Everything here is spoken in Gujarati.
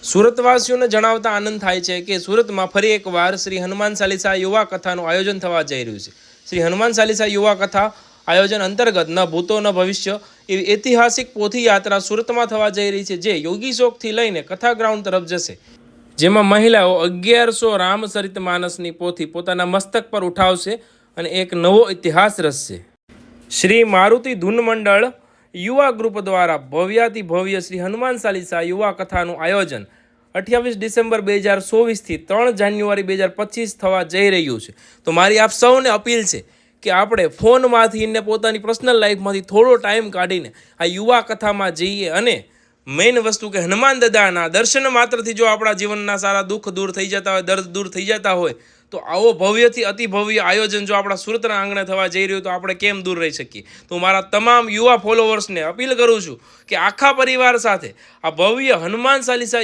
સુરતવાસીઓને જણાવતા આનંદ થાય છે કે સુરતમાં ફરી એકવાર શ્રી હનુમાન ચાલીસા યુવા કથાનું આયોજન થવા જઈ રહ્યું છે। શ્રી હનુમાન ચાલીસા યુવા કથા આયોજન અંતર્ગત ન ભૂતો ન ભવિષ્ય એવી ઐતિહાસિક પોથી યાત્રા સુરતમાં થવા જઈ રહી છે, જે યોગી ચોકથી લઈને કથા ગ્રાઉન્ડ તરફ જશે, જેમાં મહિલાઓ 1100 રામચરિત માનસની પોથી પોતાના મસ્તક પર ઉઠાવશે અને એક નવો ઇતિહાસ રચશે। શ્રી મારુતિ ધૂન મંડળ યુવા ગ્રુપ દ્વારા ભવ્યાતિ ભવ્ય શ્રી હનુમાન ચાલીસા યુવા કથાનું આયોજન 28 ડિસેમ્બર 2024 થી 3 જાન્યુઆરી 2025 થવા જઈ રહ્યું છે। તો મારી આપ સૌને અપીલ છે કે આપણે ફોનમાંથી ને પોતાની પર્સનલ લાઈફમાંથી થોડો ટાઈમ કાઢીને આ યુવા કથામાં જઈએ અને મેઇન વસ્તુ કે હનુમાન દાદાના દર્શન માત્રથી જો આપણા જીવનના સારા દુઃખ દૂર થઈ જતા હોય, દર્દ દૂર થઈ જતા હોય, તો આવો ભવ્યથી અતિ ભવ્ય આયોજન જો આપણા સુરતના આંગણે થવા જઈ રહ્યું તો આપણે કેમ દૂર રહી શકીએ। તો મારા તમામ યુવા ફોલોવર્સને અપીલ કરું છું કે આખા પરિવાર સાથે આ ભવ્ય હનુમાન ચાલીસા